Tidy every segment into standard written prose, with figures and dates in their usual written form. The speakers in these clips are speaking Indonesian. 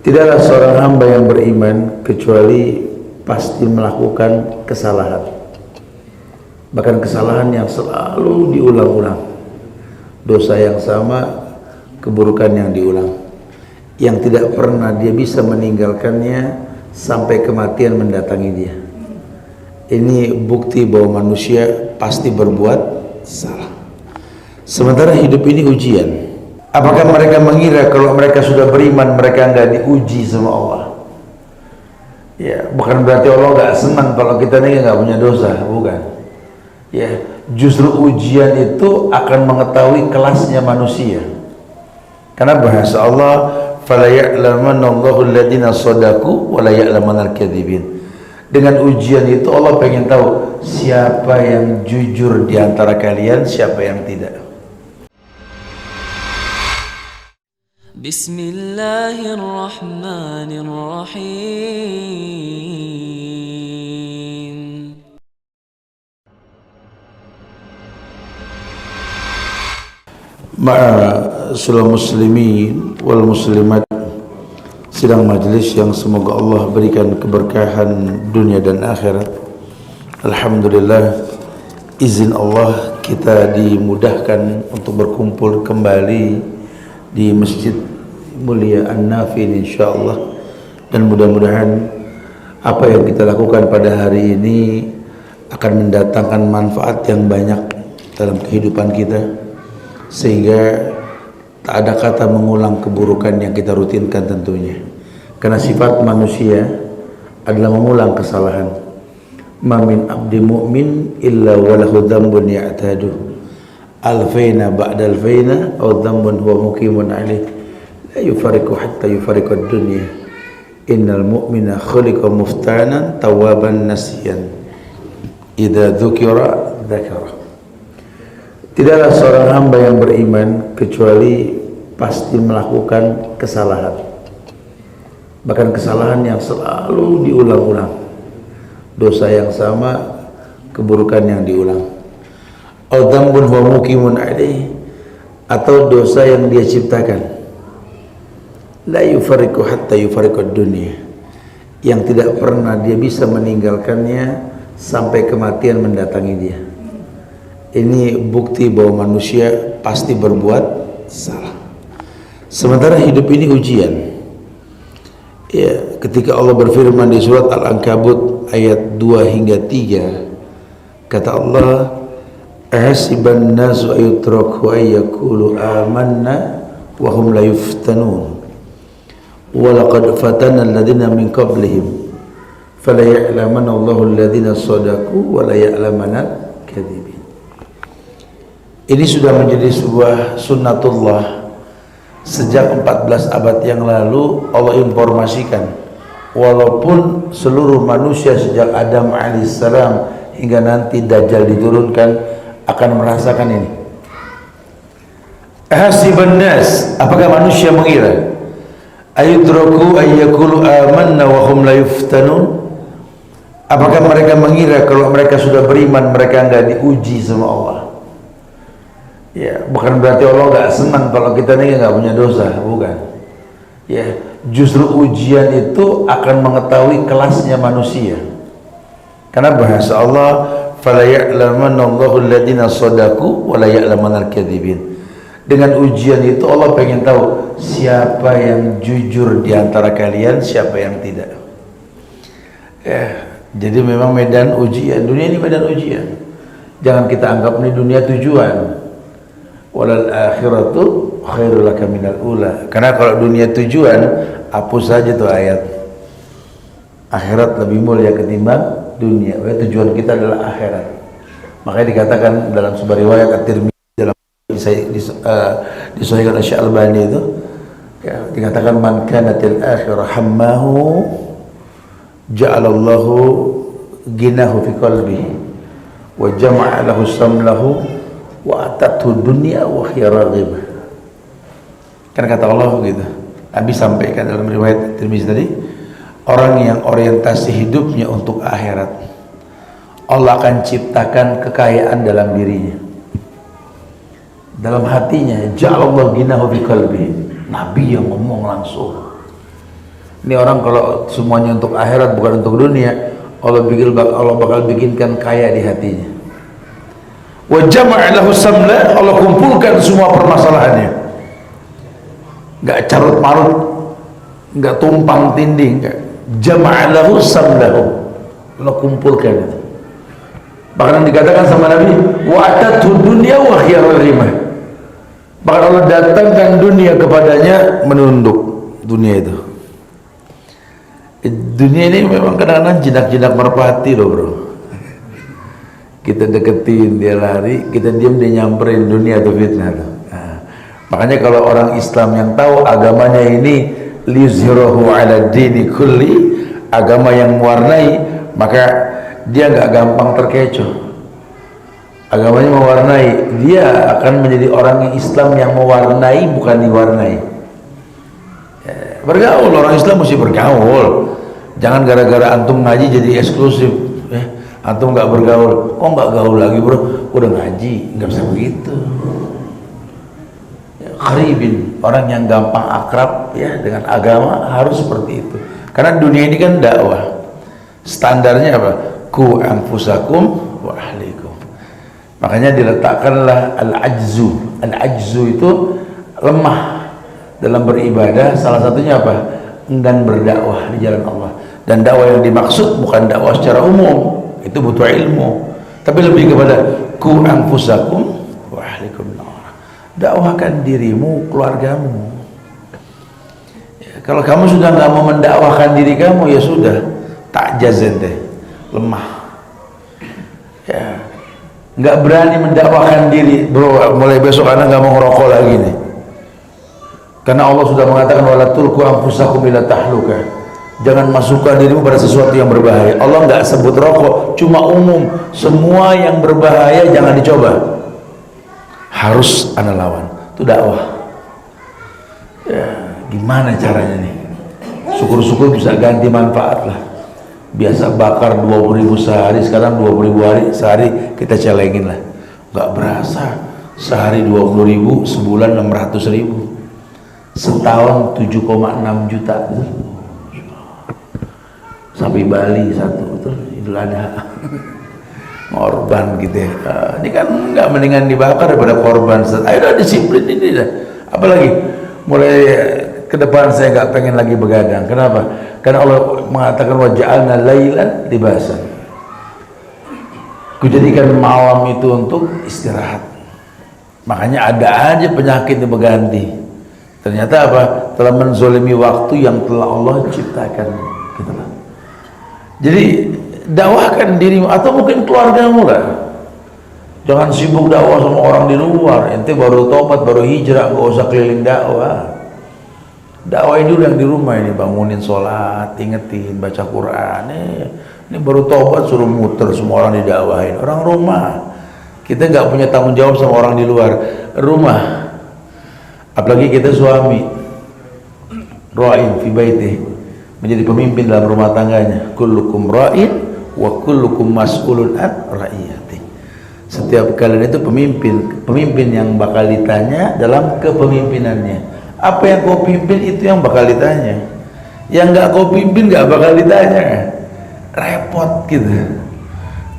Tidaklah seorang hamba yang beriman kecuali pasti melakukan kesalahan, bahkan kesalahan yang selalu diulang-ulang, dosa yang sama, keburukan yang diulang, yang tidak pernah dia bisa meninggalkannya sampai kematian mendatangi dia. Ini bukti bahwa manusia pasti berbuat salah. Sementara hidup ini ujian. Apakah mereka mengira kalau mereka sudah beriman mereka nggak diuji sama Allah? Ya, bukan berarti Allah nggak senang kalau kita ini nggak punya dosa, bukan. Ya, justru ujian itu akan mengetahui kelasnya manusia. Karena bahasa Allah, "Fala ya'lamanna Allahu alladziina shadaqu wa la ya'lamanal kadzibin." Dengan ujian itu Allah pengen tahu siapa yang jujur di antara kalian, siapa yang tidak. Bismillahirrahmanirrahim. Ma'asyiral muslimin wal muslimat, sidang majelis yang semoga Allah berikan keberkahan dunia dan akhirat. Alhamdulillah, izin Allah kita dimudahkan untuk berkumpul kembali di Masjid Mulia An-Nafin insyaallah, dan mudah-mudahan apa yang kita lakukan pada hari ini akan mendatangkan manfaat yang banyak dalam kehidupan kita, sehingga tak ada kata mengulang keburukan yang kita rutinkan tentunya, karena sifat manusia adalah mengulang kesalahan. Ma min abdi mu'min illa walahu dzambun ya'tadu alfaina ba'da alfaina aw dzambun huwa muqimun alaih la yufariqu hatta yufariqu ad-dunya innal mu'mina khuliqa muftanan tawwaban nasiyan idza dzukira dzakara. Tidaklah seorang hamba yang beriman kecuali pasti melakukan kesalahan, bahkan kesalahan yang selalu diulang-ulang, dosa yang sama, keburukan yang diulang. Au dzambun huwa muqimun alaih, atau dosa yang dia ciptakan. La yufariqu hatta yufariqud dunya, yang tidak pernah dia bisa meninggalkannya sampai kematian mendatangi dia. Ini bukti bahwa manusia pasti berbuat salah. Sementara hidup ini ujian. Ya, ketika Allah berfirman di surat Al-Ankabut ayat 2 hingga 3, kata Allah, "Ahasiban nasu ayutraku ayyakulu amanna wa hum la yuftanun. Wa laqad fatana alladziina min qablihim fala ya'lamanna Allahu alladziina shadaqu wa la ya'lamanal kadzibin." Ini sudah menjadi sebuah sunnatullah. Sejak 14 abad yang lalu Allah informasikan, walaupun seluruh manusia sejak Adam alaihissalam hingga nanti Dajjal diturunkan akan merasakan ini. Ahasiban nas, apakah manusia mengira ayudraku ayyakulu amanna wa hum la yuftanun? Apakah mereka mengira kalau mereka sudah beriman mereka enggak diuji sama Allah? Ya, bukan berarti Allah nggak senang kalau kita ini nggak punya dosa, bukan. Ya, justru ujian itu akan mengetahui kelasnya manusia. Karena bahasa Allah, "Fala ya'lamanna Allahu alladziina shadaqu wa la ya'lamanal kadzibin." Dengan ujian itu Allah pengen tahu siapa yang jujur di antara kalian, siapa yang tidak. Ya, jadi memang medan ujian. Dunia ini medan ujian. Jangan kita anggap ini dunia tujuan. Walal akhiratu khairul laka minal ula. Karena kalau dunia tujuan, hapus saja tuh ayat. Akhirat lebih mulia ketimbang dunia. Tujuan kita adalah akhirat. Makanya dikatakan dalam sebuah riwayat At-Tirmidzi dalam disahihkan oleh Syekh Albani itu, ya, dikatakan man kanatil akhirah hammahu ja'alallahu ginahu fi qalbihi wa jama'a lahu samlahu wa atatu dunya wa khiraghib. Kan kata Allah begitu. Nabi sampaikan dalam riwayat Tirmidzi tadi, orang yang orientasi hidupnya untuk akhirat, Allah akan ciptakan kekayaan dalam dirinya, dalam hatinya. Ja'alallahu ginahu bi qalbi. Nabi yang ngomong langsung. Ini orang kalau semuanya untuk akhirat bukan untuk dunia, Allah bakal bikinkan kaya di hatinya. Wa jama'a lahu samla, Allah kumpulkan semua permasalahannya. Enggak carut marut, enggak tumpang tindih, enggak. Jama'a lahu samlahu, Allah kumpulkan itu. Bahkan dikatakan sama Nabi, wa atatu dunya wa khiyarul rimah. Bahkan Allah datangkan dunia kepadanya menunduk dunia itu. Dunia ini memang kadang-kadang jinak-jinak merpati loh bro. Kita deketin dia lari, kita diam dia nyamperin. Dunia itu fitnah tuh. Nah, makanya kalau orang Islam yang tahu agamanya ini liyuzhirahu ala dini kulli, agama yang mewarnai, maka dia nggak gampang terkecoh. Agamanya mewarnai, dia akan menjadi orang yang Islam yang mewarnai, bukan diwarnai. Bergaul, orang Islam mesti bergaul. Jangan gara-gara antum ngaji jadi eksklusif. Antum nggak bergaul, kok nggak gaul lagi bro? Udah ngaji, nggak bisa begitu. Qaribin, orang yang gampang akrab ya dengan agama harus seperti itu. Karena dunia ini kan dakwah. Standarnya apa? Ku anfusakum wa ahlikum. Makanya diletakkanlah al-ajzu. Al-ajzu itu lemah dalam beribadah. Salah satunya apa? Enggan berdakwah di jalan Allah. Dan dakwah yang dimaksud bukan dakwah secara umum, itu butuh ilmu, tapi lebih kepada ku anfusakum wa ahlikum nar. Dakwahkan dirimu, keluargamu. Ya, kalau kamu sudah nggak mau mendakwahkan diri kamu, ya sudah, tak jazen deh, lemah. Ya, nggak berani mendakwahkan diri, bro. Mulai besok anak nggak mau ngerokok lagi nih, karena Allah sudah mengatakan wala tulqu anfusakum ila tahluka. Jangan masukkan dirimu pada sesuatu yang berbahaya. Allah nggak sebut rokok, cuma umum. Semua yang berbahaya jangan dicoba. Harus ana lawan. Itu dakwah. Ya, gimana caranya nih? Syukur-syukur bisa ganti manfaat lah. Biasa bakar 20.000 sehari, sekarang 20.000 sehari kita celengin lah. Nggak berasa. Sehari 20.000, sebulan 600.000. Setahun 7,6 juta. Sapi Bali satu, betul, Idul Adha. Korban gitu ya. Ini kan nggak mendingan dibakar daripada korban. Ayo dah disiplin ini dah. Apalagi mulai ke depan saya nggak pengen lagi begadang. Kenapa? Karena Allah mengatakan wa ja'alna lailan libasan. Kujadikan malam itu untuk istirahat. Makanya ada aja penyakit yang berganti. Ternyata apa? Telah menzolimi waktu yang telah Allah ciptakan. Gitu lah. Jadi dakwahkan dirimu atau mungkin keluargamu lah. Jangan sibuk dakwah sama orang di luar. Ente baru tobat, baru hijrah, gak usah keliling dakwah. Dakwahin dulu yang di rumah ini, bangunin sholat, ingetin, baca Quran. Ini baru tobat suruh muter, semua orang didakwahin. Orang rumah. Kita nggak punya tanggung jawab sama orang di luar rumah. Apalagi kita suami. Ra'in fi baitih. Menjadi pemimpin dalam rumah tangganya. Kullukum ra'in wa kullukum mas'ulun an ra'iyati. Setiap kalian itu pemimpin yang bakal ditanya dalam kepemimpinannya. Apa yang kau pimpin itu yang bakal ditanya. Yang nggak kau pimpin nggak bakal ditanya. Repot gitu.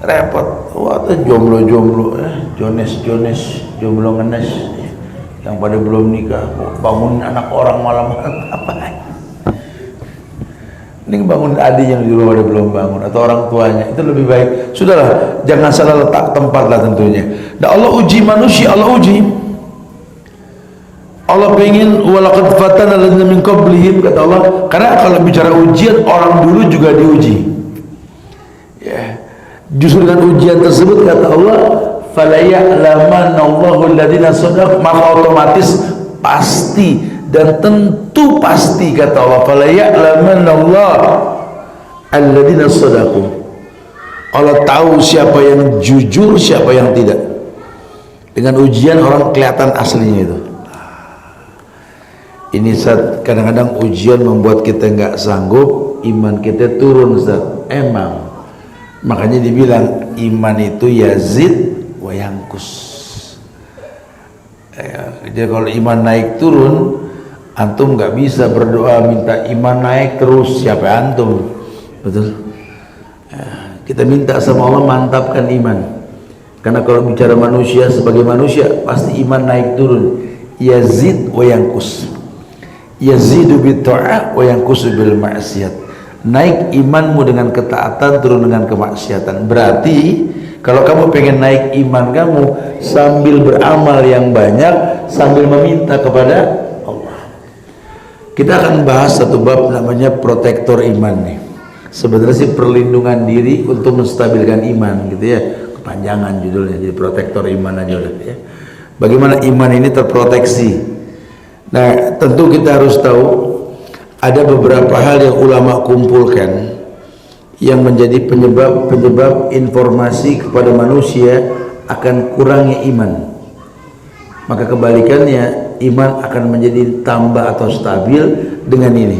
Repot. Wah, tuh jomblo-jomblo, Jones, jomblo ngenes, yang pada belum nikah, bangun anak orang malam-malam apa? Ini bangun adiknya di rumah ada belum bangun atau orang tuanya, itu lebih baik. Sudahlah, jangan salah letak tempat lah tentunya. Dan Allah uji manusia, Allah uji. Allah pengen walaqad fatana alladziina min qablihim, kata Allah. Karena kalau bicara ujian, orang dulu juga diuji. Ya. Justru dengan ujian tersebut kata Allah, fala ya'lamanna Allahu alladziina shadaqu, maka otomatis pasti dan tentu pasti kata Allah, fala ya'lamanna Allah alladziina shadaqu. Allah tahu siapa yang jujur, siapa yang tidak. Dengan ujian orang kelihatan aslinya itu. Ini saat kadang-kadang ujian membuat kita nggak sanggup, iman kita turun, Ustaz. Emang makanya dibilang iman itu yazid wa yankus. Jadi kalau iman naik turun, Antum nggak bisa berdoa minta iman naik terus, siapa antum? Betul. Kita minta sama Allah mantapkan iman. Karena kalau bicara manusia sebagai manusia pasti iman naik turun. Yazid wa yanqus. Yazidu bit ta'ah wa yanqusu bil ma'siyat. Naik imanmu dengan ketaatan, turun dengan kemaksiatan. Berarti kalau kamu pengen naik iman kamu sambil beramal yang banyak, sambil meminta kepada Allah. Kita akan bahas satu bab namanya protektor iman nih. Sebenarnya sih perlindungan diri untuk menstabilkan iman gitu ya. Kepanjangan judulnya, jadi protektor iman aja udah ya. Bagaimana iman ini terproteksi. Nah, tentu kita harus tahu ada beberapa hal yang ulama kumpulkan yang menjadi penyebab informasi kepada manusia akan kurangnya iman. Maka kebalikannya, iman akan menjadi tambah atau stabil dengan ini.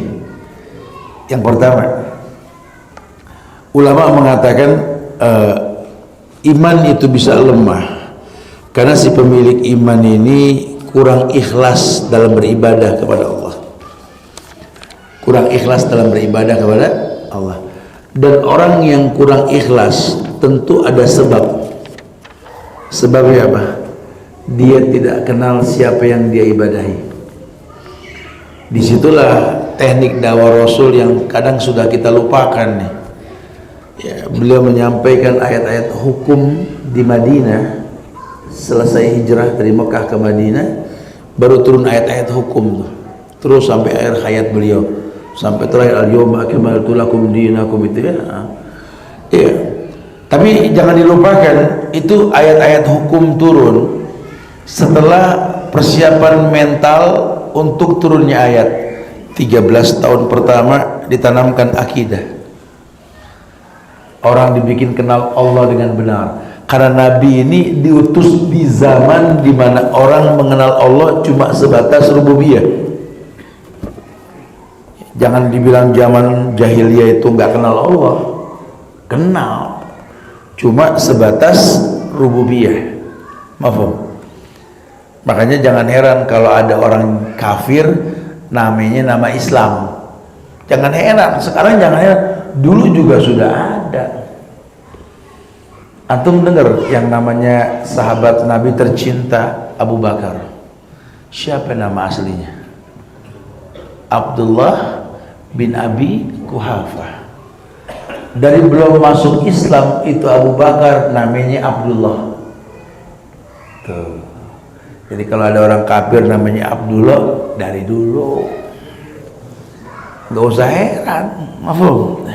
Yang pertama, ulama mengatakan iman itu bisa lemah karena si pemilik iman ini kurang ikhlas dalam beribadah kepada Allah. Kurang ikhlas dalam beribadah kepada Allah. Dan orang yang kurang ikhlas tentu ada sebab. Sebabnya apa? Dia tidak kenal siapa yang dia ibadahi. Disitulah teknik dakwah Rasul yang kadang sudah kita lupakan nih. Ya, beliau menyampaikan ayat-ayat hukum di Madinah. Selesai hijrah dari Mekah ke Madinah, baru turun ayat-ayat hukum tuh. Terus sampai akhir hayat beliau, sampai terakhir al-yawma akmaltu lakum dinakum itu ya. Iya. Tapi jangan dilupakan itu ayat-ayat hukum turun setelah persiapan mental untuk turunnya ayat. 13 tahun pertama ditanamkan akidah. Orang dibikin kenal Allah dengan benar. Karena Nabi ini diutus di zaman di mana orang mengenal Allah cuma sebatas rububiyah. Jangan dibilang zaman jahiliyah itu nggak kenal Allah, kenal, cuma sebatas rububiyah. Mafhum? Makanya jangan heran kalau ada orang kafir namanya nama Islam. Jangan heran, sekarang jangan heran, dulu juga sudah ada. Antum dengar yang namanya sahabat Nabi tercinta Abu Bakar. Siapa nama aslinya? Abdullah bin Abi Kuhafa. Dari belum masuk Islam itu Abu Bakar namanya Abdullah. Tuh. Jadi kalau ada orang kafir namanya Abdullah dari dulu. Gak usah heran, mafhum.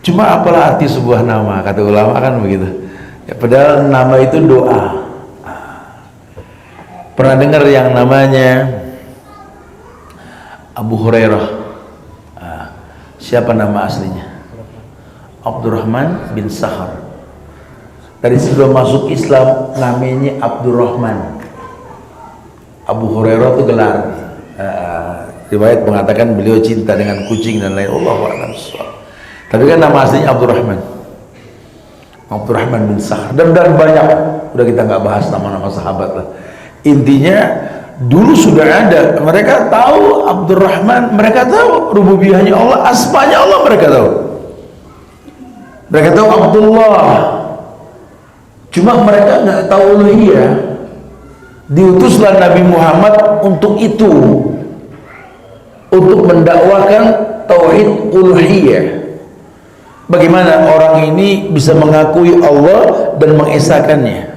Cuma apalah arti sebuah nama, kata ulama kan begitu. Ya, padahal nama itu doa. Pernah dengar yang namanya Abu Hurairah? Siapa nama aslinya? Abdurrahman bin Sakhar. Dari sebelum masuk Islam namanya Abdurrahman. Abu Hurairah itu gelar. Riwayat mengatakan beliau cinta dengan kucing dan lain. Allahu a'lam. Tapi kan nama aslinya Abdurrahman. Abdurrahman bin Sakhar dan banyak. Udah kita nggak bahas nama-nama sahabat lah. Intinya dulu sudah ada. Mereka tahu Abdurrahman, mereka tahu rububiyahnya Allah, asmanya Allah mereka tahu. Mereka tahu Abdullah. Cuma mereka nggak tahu uluhiyah. Diutuslah Nabi Muhammad untuk itu, untuk mendakwakan tauhid uluhiyah. Bagaimana orang ini bisa mengakui Allah dan mengesahkannya.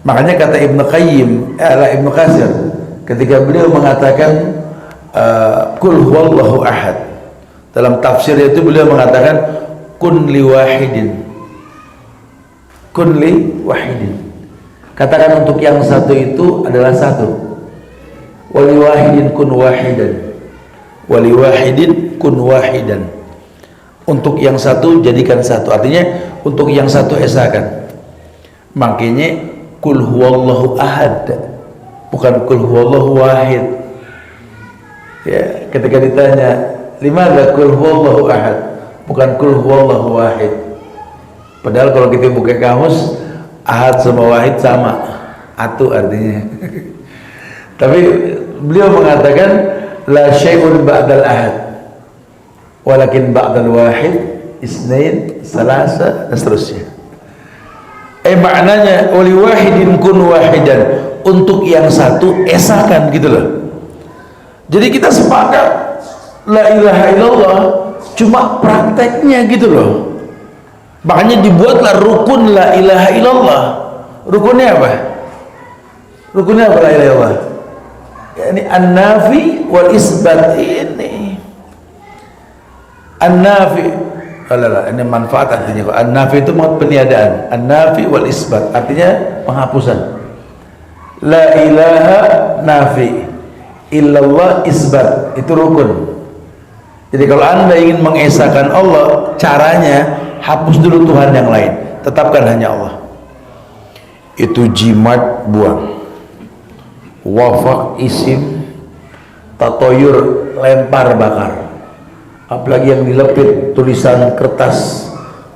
Makanya kata Ibnu Qayyim, Ibnu Katsir, ketika beliau mengatakan Qul huwallahu ahad, dalam tafsir itu beliau mengatakan kun li wahidin. Kun li wahidin. Katakan untuk yang satu itu adalah satu. Wali wahidin kun wahidan. Wali wahidin kun wahidan. Untuk yang satu jadikan satu, artinya untuk yang satu esahkan. Makanya kul huwallahu ahad, bukan kul huwallahu wahid. Ya, ketika ditanya limadza kul huwallahu ahad, bukan kul huwallahu wahid. Padahal kalau kita buka kamus, ahad sama wahid sama, atu artinya. Tapi beliau mengatakan la syai'un ba'dal ahad walakin ba'dal wahid isnain salasa dan seterusnya. Maknanya wali wahidin kun wahidan, untuk yang satu esakan gitu loh. Jadi kita sepakat la ilaha illallah, cuma prakteknya gitu loh. Makanya dibuatlah rukun la ilaha illallah. Rukunnya apa? Rukunnya apa la ilaha illallah? Ini an-nafi wal isbat. Ini an-nafi, ini manfaat artinya. An-nafi itu peniadaan, an-nafi wal isbat artinya penghapusan. La ilaha nafi, illallah isbat, itu rukun. Jadi kalau anda ingin mengesahkan Allah, caranya hapus dulu Tuhan yang lain, tetapkan hanya Allah. Itu jimat buang, wafak isim, tatoyur lempar bakar, apalagi yang dilepit tulisan kertas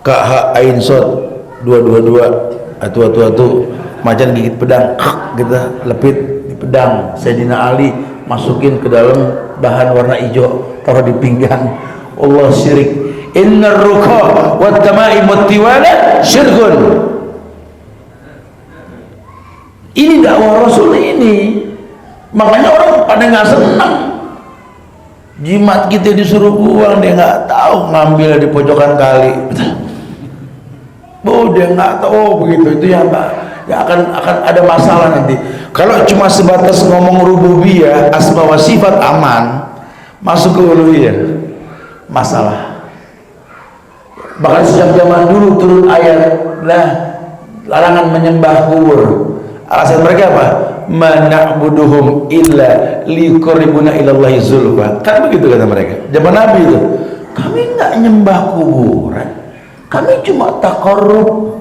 KH Ain Sod 222 atu macan gigit pedang, kita lepit di pedang Sayyidina Ali, masukin ke dalam bahan warna hijau, taruh di pinggang. Allah syirik. Innar ruqa wat tamaim wat tiwala syirkun. Ini dakwah Rasul ini. Makanya orang pada nggak senang. Jimat kita disuruh buang, dia nggak tahu, ngambil di pojokan kali. Oh, dia nggak tahu. Oh, begitu. Itu yang akan ada masalah nanti. Kalau cuma sebatas ngomong rububiyah, asma wa sifat aman, masuk ke uluhiyah masalah. Bahkan sejak zaman dulu turun ayat larangan menyembah kubur. Alasan mereka apa? Mana'buduhum illa liqarribuna ilallahi zulfa. Kan begitu kata mereka. Zaman Nabi itu, kami nggak nyembah kuburan, kami cuma taqarrub,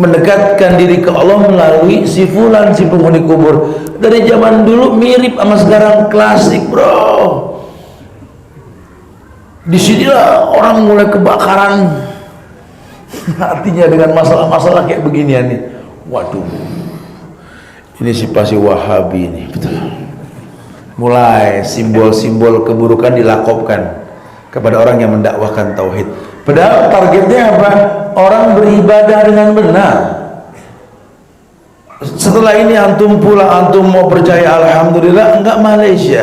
mendekatkan diri ke Allah melalui si fulan, si penghuni kubur. Dari zaman dulu mirip sama sekarang, klasik bro. Disinilah orang mulai kebakaran artinya dengan masalah-masalah kayak beginian nih. Waduh, ini si pasti Wahabi ini, betul. Mulai simbol-simbol keburukan dilakopkan kepada orang yang mendakwahkan tauhid. Padahal targetnya apa? Orang beribadah dengan benar. Setelah ini antum pulang, antum mau percaya, alhamdulillah, enggak Malaysia,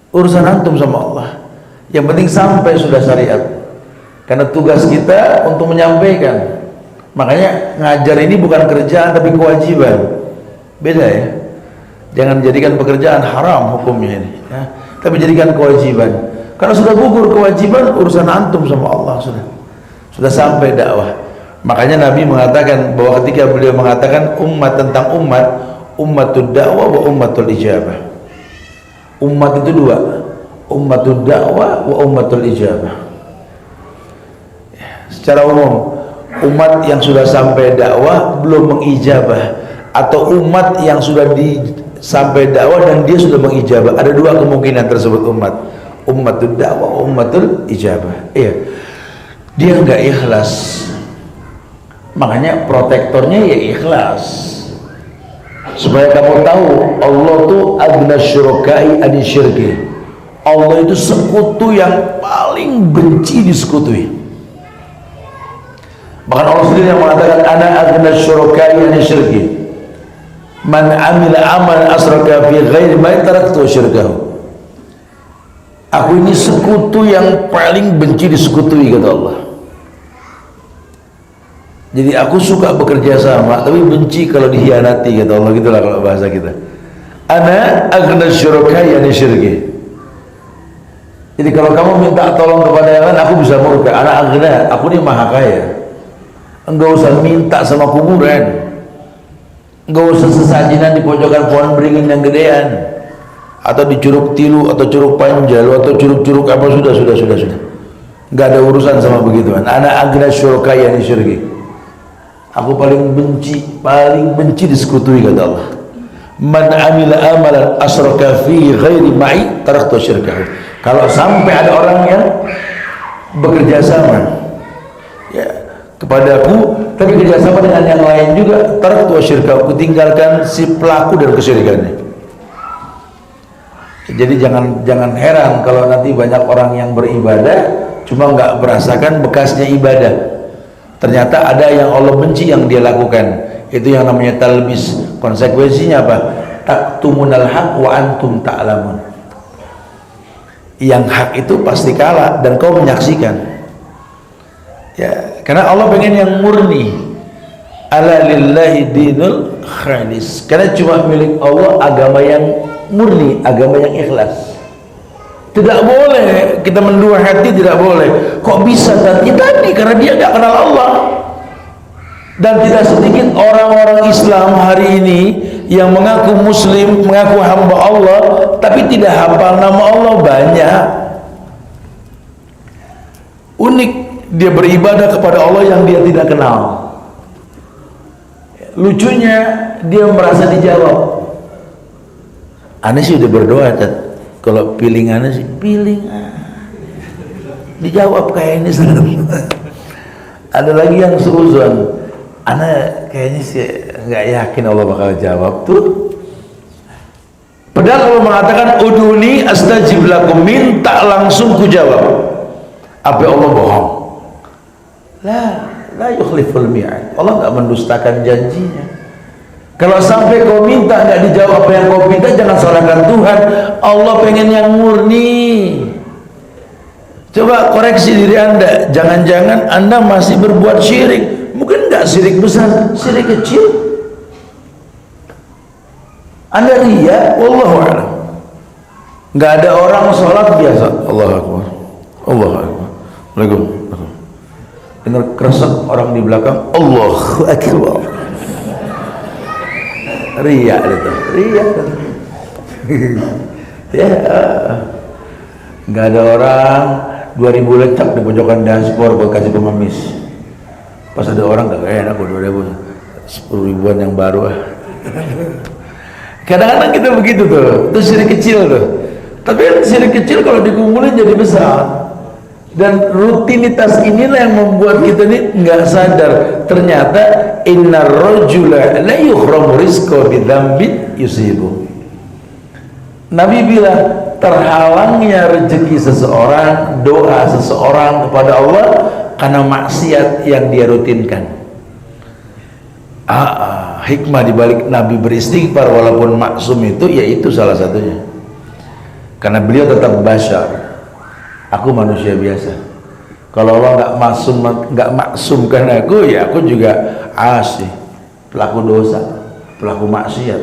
urusan antum sama Allah. Yang penting sampai sudah syariat. Karena tugas kita untuk menyampaikan. Makanya ngajar ini bukan kerjaan tapi kewajiban. Beda ya. Jangan jadikan pekerjaan haram hukumnya ini ya. Tapi jadikan kewajiban. Karena sudah gugur kewajiban, urusan antum sama Allah sudah sampai dakwah. Makanya Nabi mengatakan bahwa ketika beliau mengatakan umat tentang umat, ummatud dakwah wa ummatul ijabah. Umat itu dua, ummatud dakwah wa ummatul ijabah. Secara umum, umat yang sudah sampai dakwah belum mengijabah, atau umat yang sudah sampai dakwah dan dia sudah mengijabah. Ada dua kemungkinan tersebut umat. Ummatud dakwah, ummatul ijabah. Iya. Dia enggak ikhlas. Makanya protektornya ya ikhlas. Supaya kamu tahu, Allah tuh agna syurokai adi syirki. Allah itu sekutu yang paling benci disekutui. Bahkan Allah sendiri yang mengatakan ana agna syurokai adi syirki. Man amila amal asraka fi ghairi ma taraktu syirkahu. Aku ini sekutu yang paling benci disekutui, kata Allah. Jadi aku suka bekerja sama, tapi benci kalau dikhianati, kata Allah. Gitulah kalau bahasa kita. Ana aghna syurakai ani syirki. Jadi kalau kamu minta tolong kepada yang lain, aku bisa murka. Ana aghna, aku ini maha kaya. Enggak usah minta sama kuburan. Enggak usah sesajinan di pojokan pohon beringin yang gedean, atau di Curug Tilu, atau Curug Panjalu, atau curug-curug apa, sudah. Enggak ada urusan sama begituan. Ana aghna syurakai ani syirki. Aku paling benci disekutuhi, kata Allah. Man amila amalan asraka fi ghairi ma'i taraktu syirkahu. Kalau sampai ada orang yang bekerja sama ya kepadaku, tapi kerjasama dengan yang lain juga, taraktu syirkahu, aku tinggalkan si pelaku dan kesyirikannya. Jadi jangan heran kalau nanti banyak orang yang beribadah cuma nggak merasakan bekasnya ibadah. Ternyata ada yang Allah benci yang dia lakukan. Itu yang namanya talbis. Konsekuensinya apa? Taktumunal haq wa antum ta'lamun. Yang hak itu pasti kalah dan kau menyaksikan. Ya, karena Allah pengen yang murni. Ala lillahi dinul khalis. Karena cuma milik Allah agama yang murni, agama yang ikhlas. Tidak boleh kita mendua hati, tidak boleh. Kok bisa tadi karena dia tidak kenal Allah. Dan tidak sedikit orang-orang Islam hari ini yang mengaku muslim, mengaku hamba Allah, tapi tidak hafal nama Allah. Banyak. Unik, dia beribadah kepada Allah yang dia tidak kenal. Lucunya dia merasa dijawab. Aneh sih udah berdoa, kalau piling aneh sih piling dijawab kayak ini. Ada lagi yang seuzon, aneh kayaknya sih nggak yakin Allah bakal jawab tuh. Padahal kalau mengatakan uduni astajib lakum, minta langsung ku jawab. Apa Allah bohong? La yukhliful mi'ad. Allah nggak mendustakan janjinya. Kalau sampai kau minta nggak dijawab apa yang kau minta, jangan salahkan Tuhan. Allah pengen yang murni. Coba koreksi diri Anda. Jangan-jangan Anda masih berbuat syirik. Mungkin nggak syirik besar, syirik kecil. Anda riya, wallahu a'lam. Nggak ada orang sholat biasa. Allahu akbar, Allahu akbar. Waalaikumsalam. Dengar keresek orang di belakang. Allahu akbar. Riya itu, riya. Ya, nggak ada orang 2000 lecak di pojokan dashboard buat kasih pengemis. Pas ada orang nggak enak, 2000, 10 ribuan yang baru. Kadang-kadang kita begitu tuh, itu syirik kecil tuh. Tapi syirik kecil kalau dikumpulin jadi besar. Dan rutinitas inilah yang membuat kita ini nggak sadar. Ternyata innar rajula la yukhramu rizqa bidzambin yusibu. Nabi bilang terhalangnya rezeki seseorang, doa seseorang kepada Allah karena maksiat yang dia rutinkan. Hikmah dibalik Nabi beristighfar walaupun maksum itu, yaitu salah satunya. Karena beliau tetap basyar. Aku manusia biasa. Kalau Allah nggak maksumkan aku, ya aku juga asih, pelaku dosa, pelaku maksiat.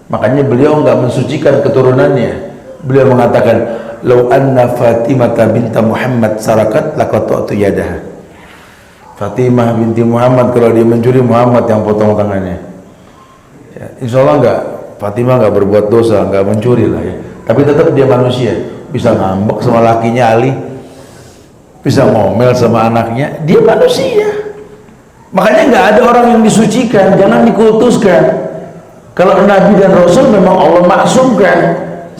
Makanya beliau nggak mensucikan keturunannya. Beliau mengatakan, "Lau anna Fatimah binta Muhammad sarakat laqata'tu yadaha." Fatimah binti Muhammad kalau dia mencuri, Muhammad yang potong tangannya. Ya, insya Allah nggak, Fatimah nggak berbuat dosa, nggak mencuri lah ya. Tapi tetap dia manusia. Bisa ngambek sama lakinya Ali, bisa ngomel sama anaknya, dia manusia. Makanya nggak ada orang yang disucikan, jangan dikultuskan. Kalau Nabi dan Rasul memang Allah maksumkan.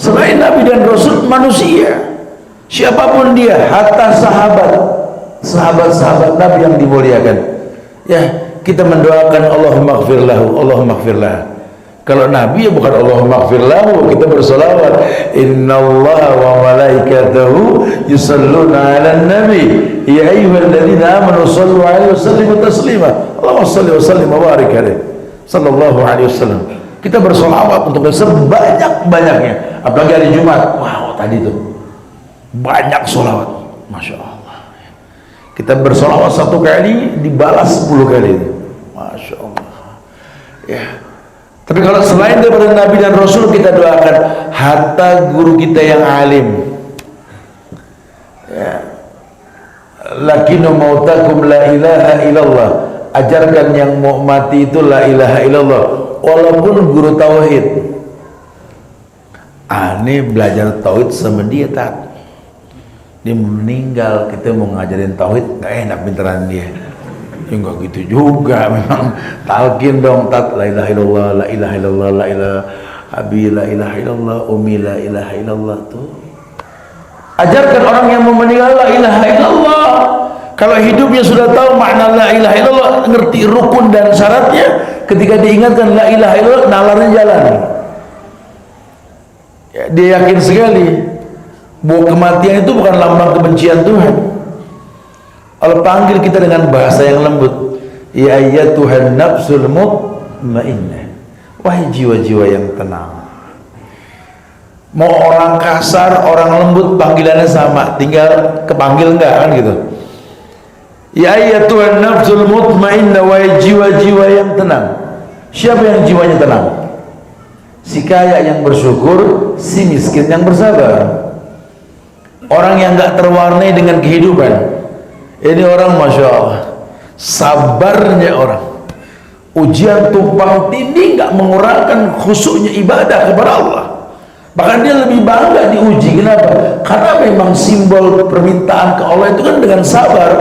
Selain Nabi dan Rasul manusia, siapapun dia, hatta sahabat-sahabat Nabi yang dimuliakan. Ya, kita mendoakan Allahumma ighfir lahu, Allahumma ighfir lahu. Kalau Nabi ya bukan Allahumma ighfir lahu, kita bersolawat, innallaha wa malaikatahu yusalluna 'alan nabi ya ayyuhalladzina amanu shallu 'alaihi wa sallimu taslima. Allahumma shalli wa sallim wa barik alaihi sallallahu alaihi wasallam. Kita bersolawat untuk sebanyak-banyaknya, apalagi hari Jumat. Wow, tadi tuh banyak solawat, masya Allah. Kita bersolawat 1 kali dibalas 10 kali, masya Allah. Ya. Tapi kalau selain daripada Nabi dan Rasul, kita doakan hatta guru kita yang alim. Ya. Lakinu mautakum la ilaha illallah. Ajarkan yang mau mati itu la ilaha illallah. Walaupun guru tauhid. Aneh belajar tauhid sama dia tak. Dia meninggal, kita mau ngajarin tauhid, gak enak pinteran dia. Ya enggak gitu juga, memang talqin dong, la ilaha illallah, la ilaha illallah, la ilaha abi, la ilaha illallah, umi, la ilaha illallah tuh. Ajarkan orang yang mau meninggal la ilaha illallah. Kalau hidupnya sudah tahu makna la ilaha illallah, ngerti rukun dan syaratnya, ketika diingatkan la ilaha illallah, nalarnya jalan. Ya, dia yakin sekali bahwa kematian itu bukan lambang kebencian Tuhan. Allah panggil kita dengan bahasa yang lembut, ya ayyatuhan nafsul mutmainnah, wahai jiwa-jiwa yang tenang. Mau orang kasar, orang lembut, panggilannya sama, tinggal kepanggil enggak kan gitu. Ya ayyatuhan nafsul mutmainnah, wahai jiwa-jiwa yang tenang. Siapa yang jiwanya tenang? Si kaya yang bersyukur, si miskin yang bersabar. Orang yang gak terwarnai dengan kehidupan. Ini orang Masya Allah, sabarnya orang. Ujian tumpang tindih gak mengurangkan khusyuknya ibadah kepada Allah. Bahkan dia lebih bangga diuji. Kenapa? Karena memang simbol permintaan ke Allah itu kan dengan sabar.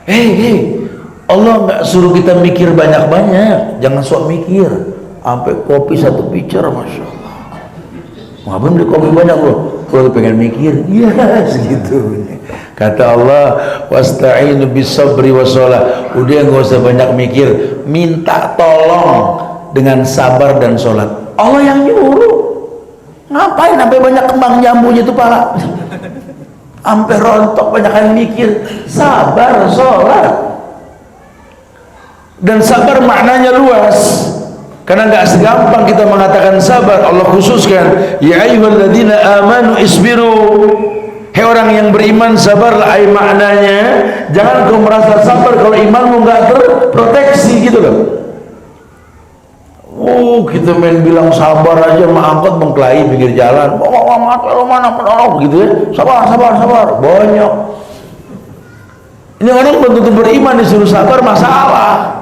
Hei, Allah gak suruh kita mikir banyak-banyak. Jangan sok mikir. Sampai kopi 1 pitcher, Masya Allah. Ngapain beli kopi banyak loh? Kalau pengen mikir, iya segitu. Kata Allah, wasta'inu bisabri wassalah. Udah nggak usah banyak mikir, minta tolong dengan sabar dan sholat. Allah yang nyuruh. Ngapain sampai banyak kembang jambunya itu pala? Sampai rontok banyak mikir, sabar, sholat. Dan sabar maknanya luas. Karena nggak segampang kita mengatakan sabar. Allah khususkan, ya ayyuhalladzina amanu isbiru. Hei orang yang beriman, sabarlah. Ay maknanya, jangan kau merasa sabar kalau imanmu nggak terproteksi gitu loh. Kita main bilang sabar aja, angkot mengkelahi pinggir jalan. Mana gitu ya. Sabar. Banyak. Ini orang belum tentu beriman disuruh sabar, masalah.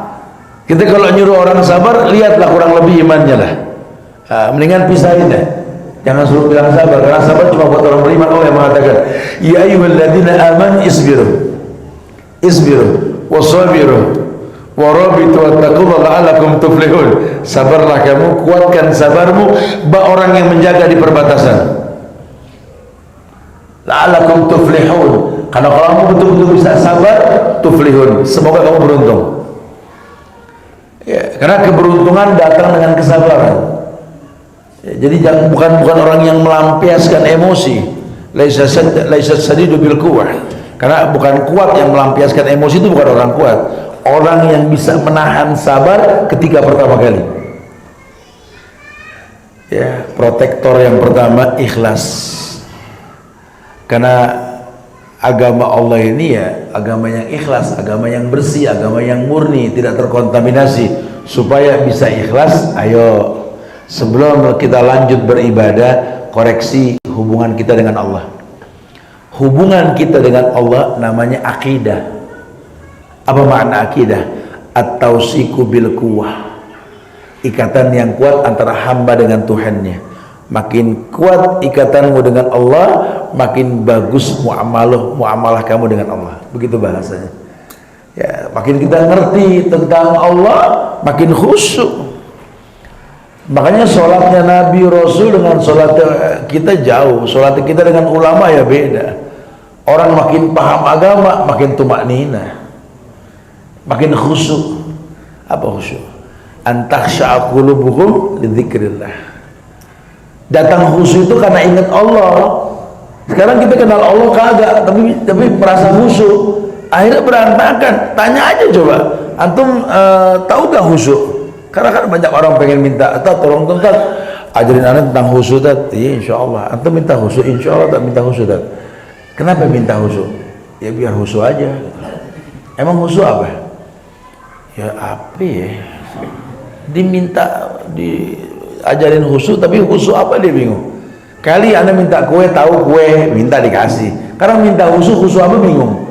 Kita kalau nyuruh orang sabar, lihatlah kurang lebih imannya lah. Mendingan pisahin deh. Jangan suruh bilang sabar, karena sabar cuma buat orang beriman. Allah yang mengatakan, ya ayyuhalladzina amanu isbiru wasabiru warabitu wattaqullaha la'allakum tuflihun. Sabarlah kamu, kuatkan sabarmu, orang yang menjaga di perbatasan. La'allakum tuflihun. Karena kalau kamu betul-betul bisa sabar, tuflihun. Semoga kamu beruntung. Ya, karena keberuntungan datang dengan kesabaran. Ya, jadi bukan orang yang melampiaskan emosi. Laisa sadidu bil quwwah. Karena bukan kuat yang melampiaskan emosi, itu bukan orang kuat. Orang yang bisa menahan sabar ketika pertama kali. Ya, protektor yang pertama ikhlas. Karena agama Allah ini ya agama yang ikhlas, agama yang bersih, agama yang murni, tidak terkontaminasi. Supaya bisa ikhlas, ayo sebelum kita lanjut beribadah, koreksi hubungan kita dengan Allah. Hubungan kita dengan Allah namanya akidah. Apa makna akidah? At-tausiku bil quwwah. Ikatan yang kuat antara hamba dengan Tuhannya. Makin kuat ikatanmu dengan Allah, makin bagus muamalah kamu dengan Allah. Begitu bahasanya. Ya, makin kita ngerti tentang Allah, makin khusyuk. Makanya sholatnya Nabi Rasul dengan sholat kita jauh. Sholat kita dengan ulama ya beda. Orang makin paham agama, makin tumaknina, makin khusyuk. Apa khusyuk? Antakhsha'a qulubuhum lidzikrillah. Datang khusyuk itu karena ingat Allah. Sekarang kita kenal Allah kagak, tapi merasa khusyuk. Akhirnya berantakan. Tanya aja coba, antum tahu gak khusyuk? Karena kan banyak orang pengen minta, tolong Ustaz ajarin anak tentang khusyuk. Iya insyaallah. Antum minta khusyuk, insyaallah tak minta khusyuk. Kenapa minta khusyuk? Ya biar khusyuk aja. Emang khusyuk apa? Ya apa ya? Diminta ajarin khusyuk, tapi khusyuk apa dia bingung. Kali anda minta kue, tahu kue, minta dikasih. Karena minta khusyuk apa bingung.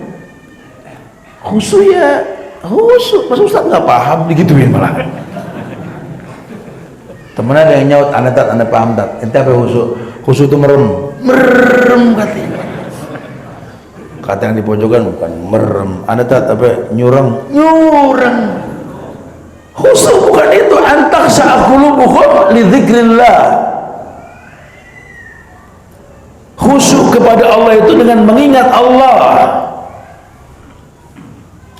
Khusyuk ya khusyuk, masa Ustaz nggak paham, digituin malah. Temen ada yang nyaut, anda paham tak? Ente apa khusyuk? Khusyuk itu merem katanya. Kata yang di pojokan bukan merem, anda tak apa nyurang. Khusyuk bukan itu. Antakhsha'a qulubuhum li dzikrillah. Khusyuk kepada Allah itu dengan mengingat Allah.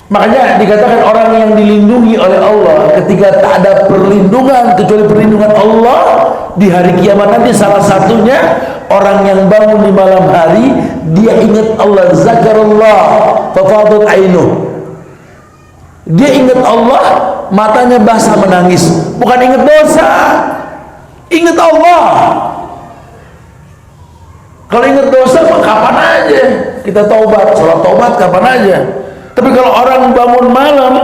Makanya dikatakan orang yang dilindungi oleh Allah ketika tak ada perlindungan kecuali perlindungan Allah, di hari kiamat nanti salah satunya orang yang bangun di malam hari dia ingat Allah, zakarullah fafadat ainuh, dia ingat Allah matanya basah menangis, bukan ingat dosa, ingat Allah. Kalau ingat dosa mah kapan aja kita taubat, sholat taubat kapan aja. Tapi kalau orang bangun malam,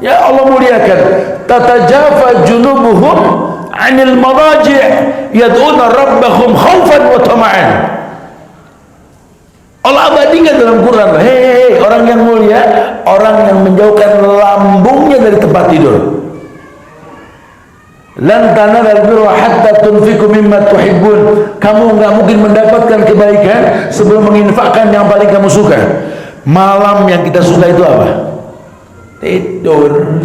ya Allah muliakan, tatajafa junubuhum 'anil madaji' yad'una rabbahum khaufan wa tama'an. Allah abadikan dalam Quran, hei orang yang mulia, orang yang menjauhkan lambungnya dari tempat tidur. Lan tanalul birra hatta tunfiqu mimma tuhibbun. Kamu enggak mungkin mendapatkan kebaikan sebelum menginfakkan yang paling kamu suka. Malam yang kita suka itu apa? Tidur.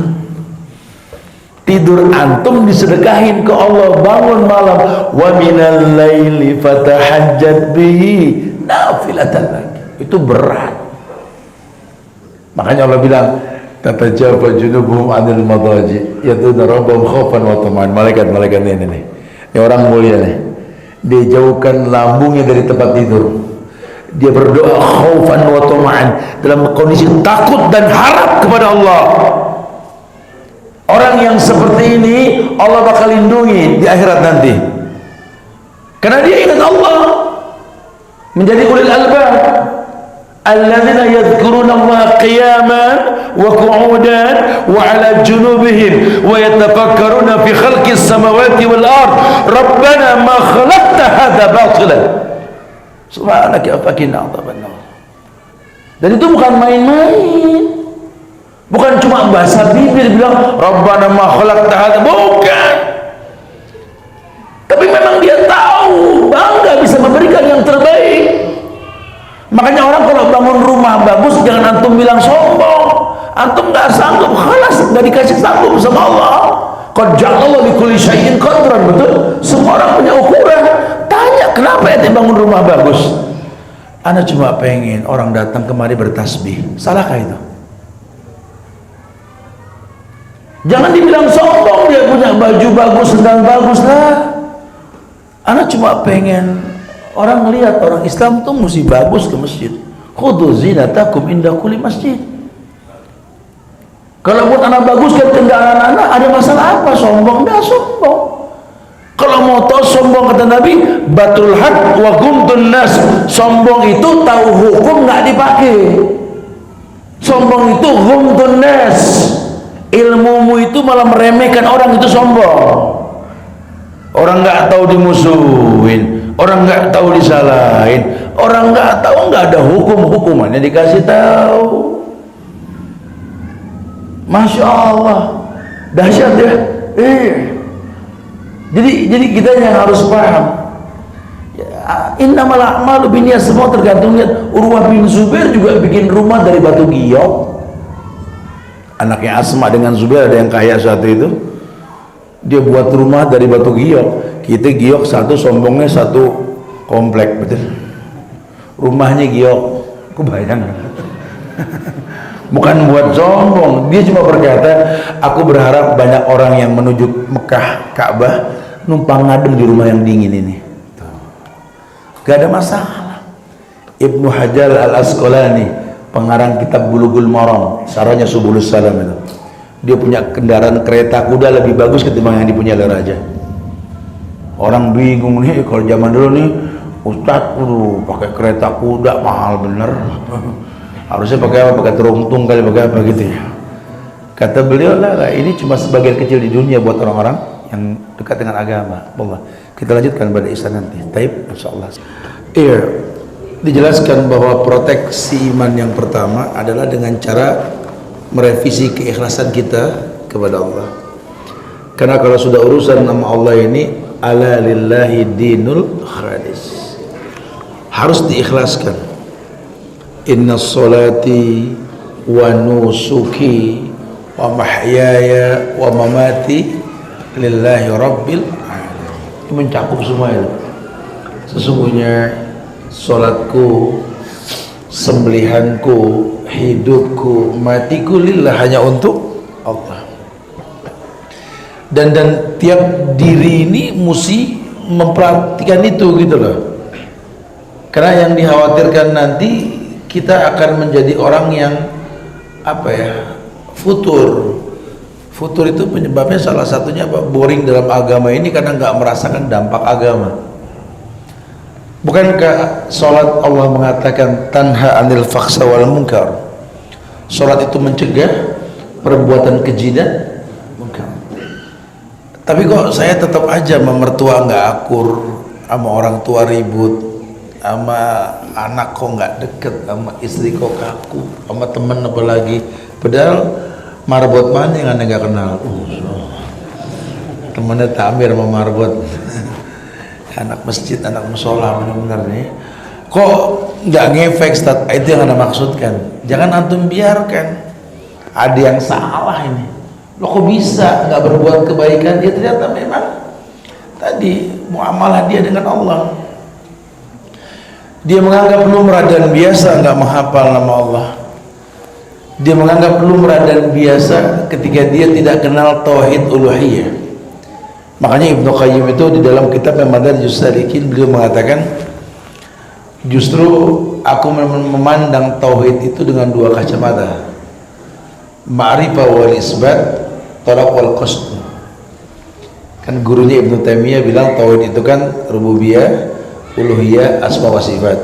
Tidur antum disedekahin ke Allah, bangun malam, wa minal laili fatahajjat bihi nafilatan lagi. Itu berat. Makanya Allah bilang tatajafa junubuhum 'anil madaji yad'una rabbahum khaufan wa tama'an. Malaikat-malaikat ini nih. Ini orang mulia nih. Dia jauhkan lambungnya dari tempat tidur. Dia berdoa khaufan wa tama'an, dalam kondisi takut dan harap kepada Allah. Orang yang seperti ini Allah bakal lindungi di akhirat nanti. Karena dia ingat Allah. Menjadi ulil albab. Alladzina yadhkuruna Allah qiyaman wa qu'udan wa 'ala junubihim wa yatafakkaruna fi khalqis samawati wal ard. Rabbana ma khalaqta hadza batilan. Subhanaka faqina adzabannar. Dan itu bukan main-main. Bukan cuma bahasa bibir bilang Rabbana ma khalaqta hadza, bukan. Tapi memang dia tahu bangga bisa memberikan yang terbaik. Makanya orang kalau bangun rumah bagus jangan antum bilang sombong. Antum nggak sanggup, khalas, nggak dikasih sanggup sama Allah. Qad ja'alallahu likulli syai'in qadran, betul? Semua orang punya ukuran. Tanya kenapa ente bangun rumah bagus? Ana cuma pengen orang datang kemari bertasbih. Salahkah itu? Jangan dibilang sombong, dia punya baju bagus, sendal bagus lah. Ana cuma pengen orang ngelihat orang Islam tuh mesti bagus ke masjid. Khudhu zinatakum inda kulli masjid. Kalau buat anak bagus kan kendaraan anak, ada masalah apa? Sombong? Enggak sombong. Kalau mau tahu sombong kata Nabi, batul haq wa gumtun nas. Sombong itu tahu hukum nggak dipakai. Sombong itu gumtun nas. Ilmumu itu malah meremehkan orang, itu sombong. Orang nggak tahu dimusuhin, orang nggak tahu disalahin, orang nggak tahu, nggak ada hukumannya dikasih tahu. Masya Allah, dahsyat ya. Jadi kita yang harus paham. Innamal a'malu binniyat, semua tergantung niat. Urwah bin Zubair juga bikin rumah dari batu giok. Anaknya Asma dengan Zubair ada yang kaya satu itu. Dia buat rumah dari batu giok. Kita giok satu, sombongnya satu komplek, betul. Rumahnya giok, aku bayang. Bukan buat sombong, dia cuma berkata, aku berharap banyak orang yang menuju Mekah, Ka'bah, numpang ngadem di rumah yang dingin ini. Gak ada masalah. Ibnu Hajar Al-Asqalani, pengarang kitab Bulughul Maram, sarahnya Subulus Salam itu. Dia punya kendaraan kereta kuda lebih bagus ketimbang yang dipunya oleh raja. Orang bingung nih, kalau zaman dulu nih, Ustadz, pakai kereta kuda mahal bener. Harusnya pakai apa? Pakai teruntung kali, pakai apa gitu ya. Kata beliau, lah ini cuma sebagian kecil di dunia buat orang-orang yang dekat dengan agama. Allah. Kita lanjutkan pada Isya nanti. Taib, insyaallah. Iya, dijelaskan bahwa proteksi iman yang pertama adalah dengan cara merevisi keikhlasan kita kepada Allah. Karena kalau sudah urusan nama Allah ini, ala lillahi dinul khalis, harus diikhlaskan. Inna salati wa nusuki wa mahyaya wa mamati lillahi rabbil alamin. Itu mencakup semua itu. Sesungguhnya salatku, sembelihanku, hidupku, matiku lillah, hanya untuk Allah. Dan tiap diri ini mesti memperhatikan itu gitu loh. Karena yang dikhawatirkan nanti kita akan menjadi orang yang futur. Futur itu penyebabnya salah satunya boring dalam agama ini karena nggak merasakan dampak agama. Bukankah sholat Allah mengatakan tanha anil fakhsa wal munkar? Sholat itu mencegah perbuatan keji dan munkar. Tapi kok saya tetap aja sama mertua nggak akur, sama orang tua ribut, sama anak kok nggak deket, sama istri kok kaku, sama temen apalagi. Padahal marbot mana yang anda nggak kenal? Temennya Tamir sama marbot. Anak masjid, anak musola, benar-benar nih. Kok nggak ngefek? Itu yang anda maksudkan. Jangan antum biarkan ada yang salah ini. Lo kok bisa nggak berbuat kebaikan? Dia ternyata memang tadi muamalah dia dengan Allah. Dia menganggap lumrah dan biasa nggak menghafal nama Allah. Dia menganggap lumrah dan biasa ketika dia tidak kenal tauhid uluhiyah. Makanya Ibnu Qayyim itu di dalam kitab Madarijus Salikin beliau mengatakan, justru aku memandang tauhid itu dengan dua kacamata, ma'rifah wal isbat, talaq wal qasd. Kan gurunya Ibnu Taimiyah bilang tauhid itu kan rububiyah, uluhiyah, asma wa sifat.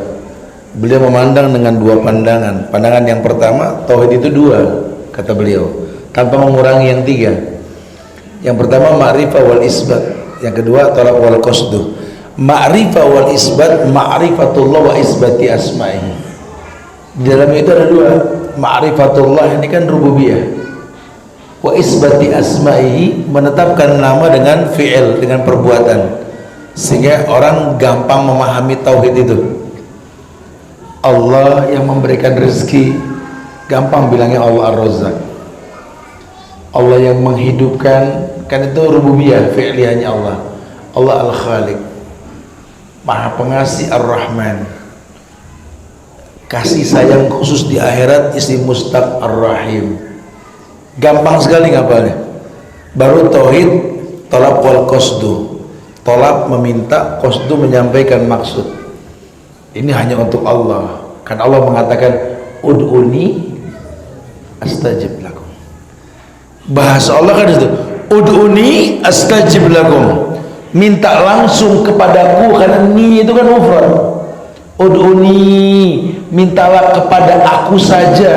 Beliau memandang dengan dua pandangan. Pandangan yang pertama, tauhid itu dua, kata beliau, tanpa mengurangi yang tiga. Yang pertama ma'rifah wal isbat, yang kedua talaq wal qasd. Ma'rifah wal isbat, ma'rifatullah wa isbati asma'ihi. Di dalamnya itu ada dua. Ma'rifatullah ini kan rububiyah, wa isbati asma'ihi, menetapkan nama dengan fi'il, dengan perbuatan, sehingga orang gampang memahami tauhid itu. Allah yang memberikan rezeki, gampang bilangnya Allah Ar-Razzaq. Allah yang menghidupkan, kan itu rububiyah, fi'liyahnya Allah. Allah Al-Khaliq, Maha Pengasih, Ar-Rahman, kasih sayang khusus di akhirat, isim mustaq Ar-Rahim. Gampang sekali ngapalnya. Baru tauhid, talab wal qasdu. Talab meminta, qasdu menyampaikan maksud. Ini hanya untuk Allah. Kan Allah mengatakan ud'uni astajib lakum. Bahasa Allah kan itu, ud'uni astajib lakum, minta langsung kepadaku, karena ni itu kan mufrad. Ud'uni, mintalah kepada aku saja,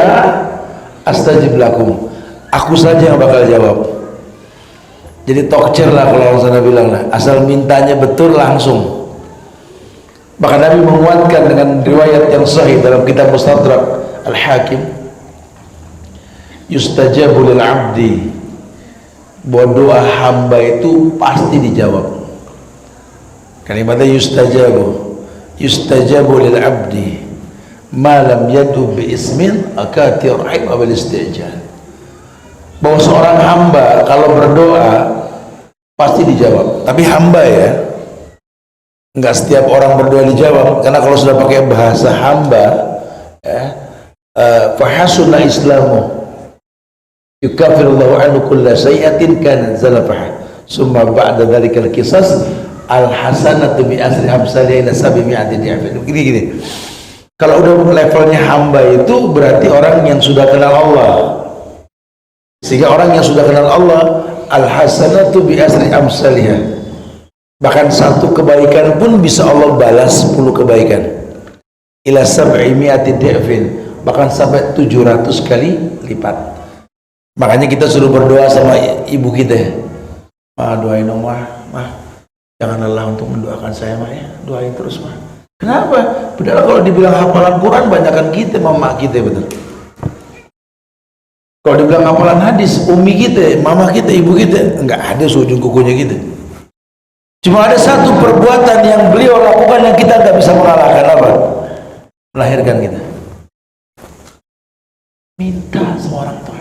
astajib lakum, aku saja yang bakal jawab. Jadi tokcer lah kalau orang sana bilang lah, asal mintanya betul langsung. Bahkan Nabi menguatkan dengan riwayat yang sahih dalam kitab Mustadrak Al-Hakim, yustajabu lil abdi, bahwa doa hamba itu pasti dijawab. Kalimatnya yustajabu lil abdi ma lam yadu bi ismin akatir aib abil istijal. Bahwa seorang hamba kalau berdoa pasti dijawab. Tapi hamba ya, enggak setiap orang berdoa dijawab, karena kalau sudah pakai bahasa hamba fahasuna islamu yukafirullahu anhu kulla sayyatin kan zalafaha summa ba'da dhalikal qisas al hasanatu bi asri amsalih ila sabimi'ati di'afin. Gini kalau udah levelnya hamba itu berarti orang yang sudah kenal Allah. Sehingga orang yang sudah kenal Allah, al hasanatu bi asri amsalih, bahkan satu kebaikan pun bisa Allah balas 10 kebaikan. Ila sab'imi'ati di'afin, bahkan sampai 700 kali lipat. Makanya kita suruh berdoa sama ibu kita, Ma doain dong mah, jangan lelah untuk mendoakan saya mah ya, doain terus mah. Kenapa? Padahal kalau dibilang hafalan Quran banyakan kita, mama kita betul. Kalau dibilang hafalan hadis, umi kita, mama kita, ibu kita, enggak ada seujung kukunya kita. Cuma ada satu perbuatan yang beliau lakukan yang kita enggak bisa mengalahkan, apa? Melahirkan kita. Minta sama orang tua.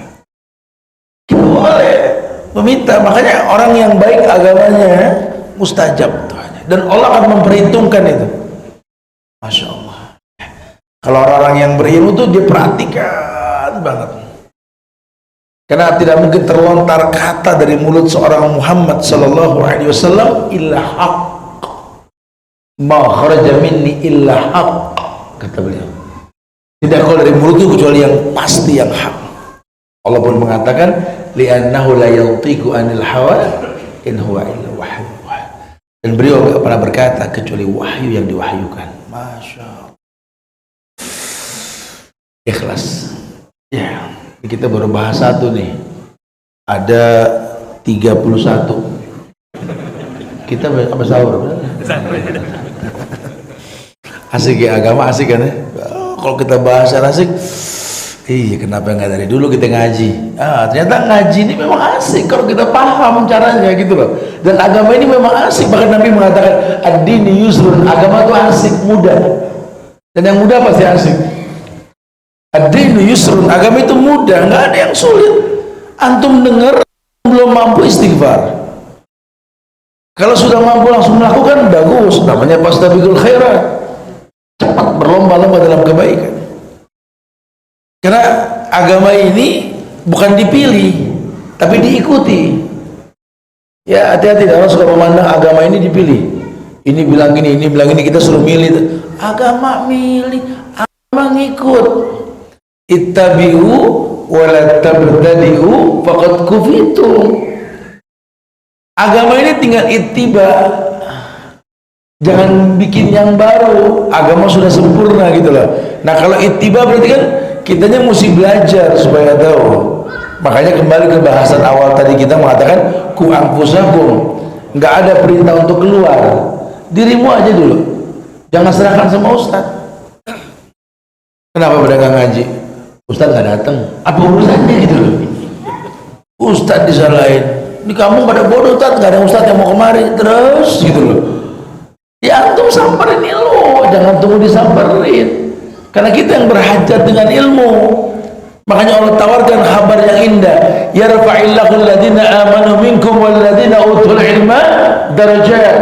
Kita boleh meminta, makanya orang yang baik agamanya mustajab doanya, dan Allah akan memperhitungkan itu. Masya Allah. Kalau orang-orang yang berilmu tuh dia perhatikan banget, karena tidak mungkin terlontar kata dari mulut seorang Muhammad sallallahu alaihi wasallam illa haqq, ma kharaja minni illa haq, kata beliau. Tidak keluar dari mulutku kecuali yang pasti, yang hak. Allah pun mengatakan li'annahu la yantiqu anil hawa in huwa illa wahyu. Dan beliau tidak pernah berkata kecuali wahyu yang diwahyukan. Masya Allah. Ikhlas. Ya, kita baru bahas satu nih. Ada 31. Kita apa sahur? Asik ya, agama asik kan ya? Kalau kita bahas asik, iya kenapa nggak dari dulu kita ngaji? Ternyata ngaji ini memang asik kalau kita paham caranya gitu loh. Dan agama ini memang asik, bahkan Nabi mengatakan ad-dini yusrun, agama itu asik, mudah. Dan yang mudah pasti asik. Ad-dini yusrun, agama itu mudah, nggak ada yang sulit. Antum dengar belum mampu istighfar. Kalau sudah mampu langsung melakukan, bagus, namanya fastabiqul khairat. Cepat berlomba-lomba dalam kebaikan. Karena agama ini bukan dipilih, tapi diikuti. Ya hati-hati, orang suka memandang agama ini dipilih. Ini bilang ini bilang ini, kita suruh milih. Agama milih, agama ngikut. Ittabi'u wa la tabtadi'u faqad kufitum. Agama ini tinggal ittiba. Jangan bikin yang baru, agama sudah sempurna gitu loh. Nah kalau ittiba berarti kan kitanya mesti belajar supaya tahu. Makanya kembali ke bahasan awal tadi, kita mengatakan ku anfusakum, nggak ada perintah untuk keluar, dirimu aja dulu, jangan serahkan sama ustaz. Kenapa pada nggak ngaji? Ustaz nggak datang, apa urusannya gitu loh. Ustaz disalahin, di kampung pada bodoh ustaz, nggak ada ustaz yang mau kemari terus gitu loh. Ya antum samperin ilmu, jangan tunggu disamperin. Karena kita yang berhajat dengan ilmu. Makanya Allah tawarkan kabar yang indah. Yarfa'illahu alladhina amanu minkum walladhina utul ilma darajat.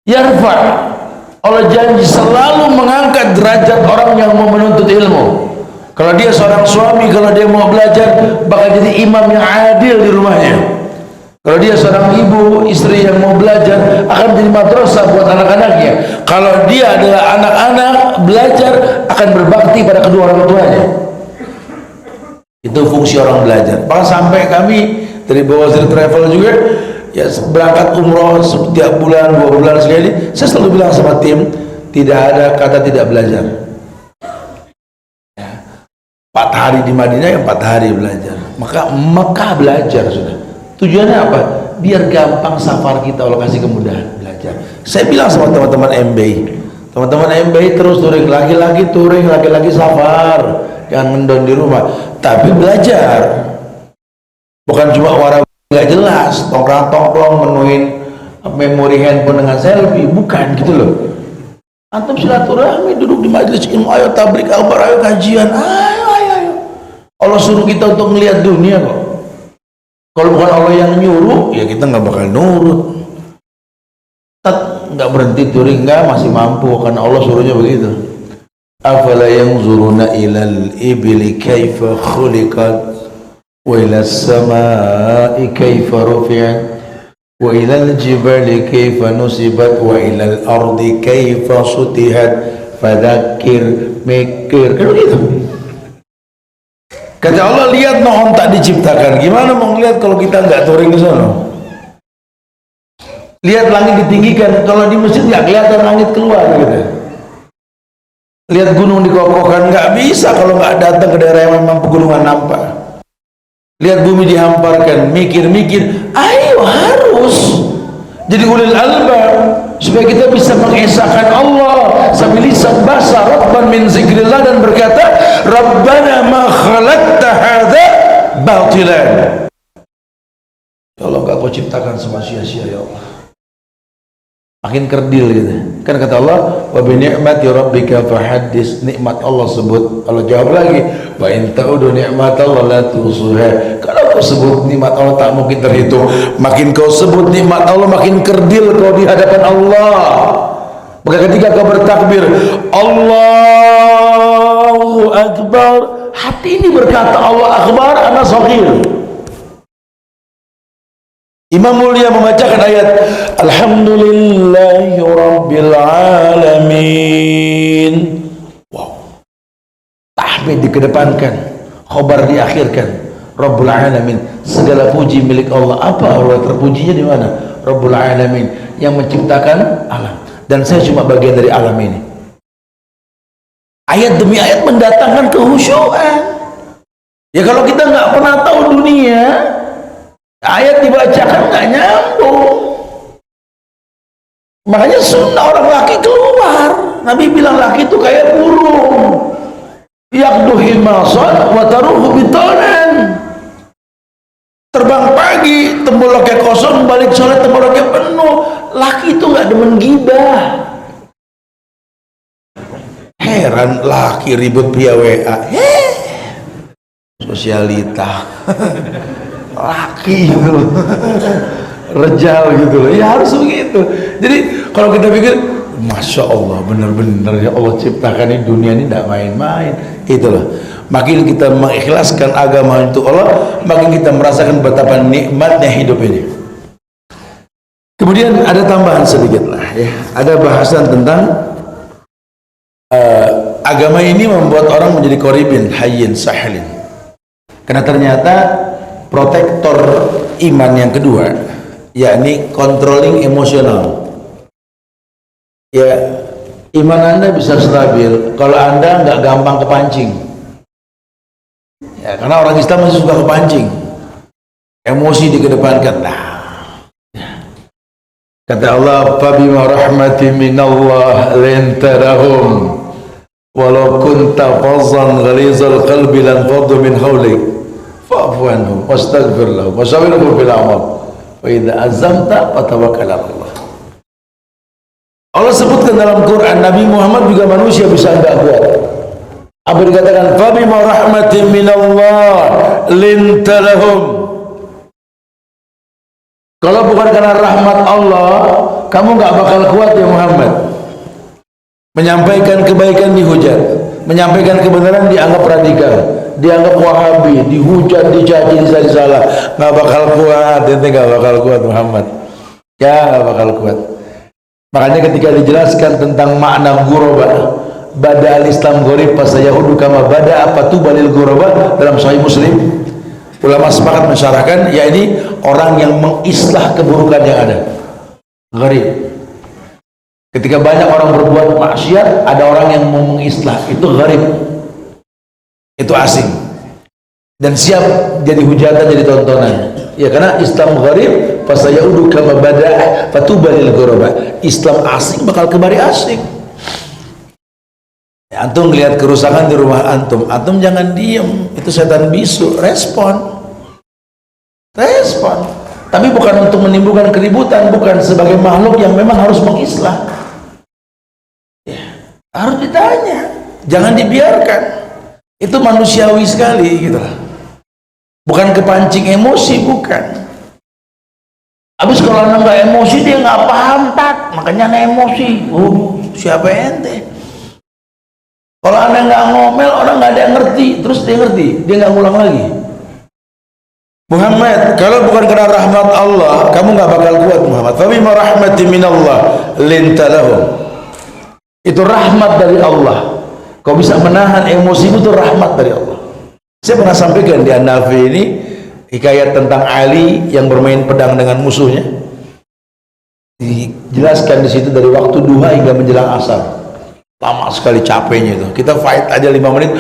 Yarfa'. Allah janji selalu mengangkat derajat orang yang mau menuntut ilmu. Kalau dia seorang suami, kalau dia mau belajar, bakal jadi imam yang adil di rumahnya. Kalau dia seorang ibu, istri yang mau belajar, akan jadi madrasah buat anak-anaknya. Kalau dia adalah anak-anak, belajar akan berbakti pada kedua orang tuanya. Itu fungsi orang belajar. Bahkan sampai kami dari Bawazir Travel juga, ya berangkat umroh setiap bulan, 2 bulan sekali, saya selalu bilang sama tim, tidak ada kata tidak belajar. 4 hari di Madinah, ya 4 hari belajar. Maka Mekah belajar sudah. Tujuannya apa? Biar gampang safar kita, Allah kasih kemudahan belajar. Saya bilang sama teman-teman MBI, teman-teman MBI terus touring, lagi-lagi touring, lagi-lagi safar, jangan mendon di rumah, tapi belajar. Bukan cuma warna nggak jelas, tongkrong-tongkrong menuin memori handphone dengan selfie, bukan gitu loh. Antum silaturahmi, duduk di majelis ilmu, ayo tablik akbar, ayo kajian, ayo. Allah suruh kita untuk melihat dunia kok. Kalau bukan Allah yang nyuruh, ya kita nggak bakal nurut. Nggak berhenti touring, nggak, masih mampu karena Allah suruhnya begitu. Afala yanzuruna ilal ibli kaifa khuliqat wa ilas samai kaifa rufi'at wa ilal jibali kaifa nusibat wa ilal ardi kaifa sutihat fadzakir, mikir, kan begitu. Kata Allah, lihat no tak diciptakan. Gimana mau ngeliat kalau kita nggak touring ke sana? Lihat langit ditinggikan. Kalau di masjid nggak kelihatan langit keluar gitu. Lihat gunung dikokohkan, nggak bisa kalau nggak datang ke daerah yang memang pegunungan nampak. Lihat bumi dihamparkan, mikir-mikir. Ayo harus jadi ulil albab supaya kita bisa mengesahkan Allah sambil lisan basah, rabban min zikrillah, dan berkata Rabbana ma khalaqta hadza batilan. Ya Allah, enggak kau ciptakan semua sia-sia ya Allah. Makin kerdil gitu. Kan kata Allah, wa bi ni'mati rabbika fahaddis, nikmat Allah sebut. Allah jawab lagi, wa in ta'udu ni'matallahi la tuhsuha. Kalau kau sebut nikmat Allah tak mungkin terhitung. Makin kau sebut nikmat Allah, makin kerdil kau di hadapan Allah. Maka ketika kau bertakbir Allahu Akbar, hati ini berkata Allah Akbar, ana shaghir. Imam mulia membacakan ayat Alhamdulillahi Rabbil Alamin. Wow. Tahmid dikedepankan, khobar diakhirkan. Rabbul Alamin, segala puji milik Allah. Apa Allah terpujinya di mana? Rabbul Alamin, yang menciptakan alam. Dan saya cuma bagian dari alam ini. Ayat demi ayat mendatangkan kehusyuan. Ya kalau kita nggak pernah tahu dunia, ayat dibacakan nggak nyambung. Makanya sunnah orang laki keluar. Nabi bilang laki itu kayak burung, yakdu himasan wa taruhu bitanan. Terbang pagi, temboloknya kosong, balik sore temboloknya penuh. Laki itu nggak demen gibah. Heran laki ribut via WA. Sosialita. Laki gitu loh. Rejal gitu loh. Ya harus begitu. Jadi kalau kita pikir Masya Allah, benar-benar ya Allah ciptakan ini dunia ini tidak main-main. Itulah. Makin kita mengikhlaskan agama untuk Allah, makin kita merasakan betapa nikmatnya hidup ini. Kemudian ada tambahan sedikit lah ya. Ada bahasan tentang agama ini membuat orang menjadi koribin, hayyin, sahlin. Karena ternyata protektor iman yang kedua, yakni controlling emosional. Ya, iman Anda bisa stabil kalau Anda nggak gampang kepancing. Ya, karena orang Islam masih suka kepancing, emosi dikedepankan. Nah, kata Allah, "Fabima rahmatin minallah lintarahum, walau kunta fazzan ghalizal qalbi lan faddu min hawlik, fa'fu anhum wastaghfir lahum wasyawirhum fil amr, wa idza azamta fatawakkal 'ala Allah." Allah sebutkan dalam Quran, Nabi Muhammad juga manusia bisa enggak kuat. Apa dikatakan? Fabima rahmatin minallah lintalahum. Kalau bukan karena rahmat Allah, kamu enggak bakal kuat ya Muhammad. Menyampaikan kebaikan dihujat, menyampaikan kebenaran dianggap radikal, dianggap wahabi, dihujat, dicaci, dicari salah. Enggak bakal kuat, ente enggak bakal kuat Muhammad. Ya enggak bakal kuat. Makanya ketika dijelaskan tentang makna ghuraba, bada al-Islam gharib fasayahudu kama bada fatubalil ghuraba dalam Sahih Muslim, ulama sepakat mensyarahkan, yakni orang yang mengislah keburukan yang ada. Gharib. Ketika banyak orang berbuat maksiat, ada orang yang mau mengislah, itu gharib. Itu asing. Dan siap jadi hujatan, jadi tontonan. Ya karena Islam gharib fasayaudu kama bada fatubalil ghuraba. Islam asing bakal kembali asing. Ya, antum lihat kerusakan di rumah antum jangan diem, itu setan bisu, respon. Tapi bukan untuk menimbulkan keributan, bukan, sebagai makhluk yang memang harus mengislah. Ya, harus ditanya, jangan dibiarkan. Itu manusiawi sekali gitu lah. Bukan kepancing emosi, bukan. Habis kalau anda nggak emosi, dia nggak paham, tat, makanya anda emosi. Siapa ente? Kalau anda nggak ngomel, orang nggak ada yang ngerti, terus dia ngerti, dia nggak ngulang lagi. Muhammad, kalau bukan karena rahmat Allah, kamu nggak bakal kuat Muhammad. Fabima rahmatin minallah lintalahum. Itu rahmat dari Allah. Kau bisa menahan emosimu, itu rahmat dari Allah. Saya pernah sampaikan di An-Nafi ini hikayat tentang Ali yang bermain pedang dengan musuhnya. Dijelaskan di situ dari waktu duha hingga menjelang asar. Lama sekali capeknya itu. Kita fight aja 5 menit.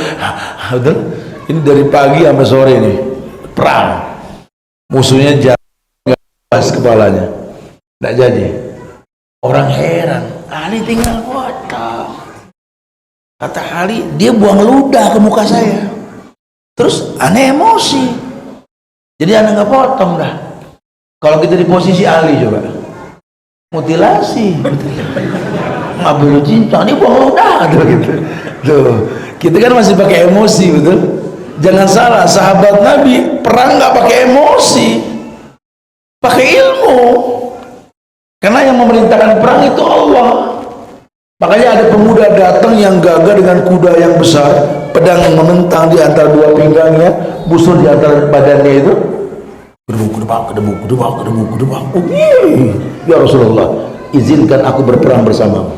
Ini dari pagi sampai sore ini perang. Musuhnya gas kepalanya. Tidak jadi. Orang heran. Ali tinggal potong. Kata Ali, dia buang ludah ke muka saya. Terus aneh emosi. Jadi aneh nggak potong dah. Kalau kita di posisi Ali coba, mutilasi. Ngambil cinta, ini buang ludah gitu. Tuh, kita kan masih pakai emosi, betul? Jangan salah, sahabat Nabi perang nggak pakai emosi, pakai ilmu. Karena yang memerintahkan perang itu Allah. Makanya ada pemuda datang yang gagah dengan kuda yang besar, pedang yang membentang di antara dua pinggangnya, busur di antara badannya itu. Gedebuk. Ya Rasulullah, izinkan aku berperang bersamamu.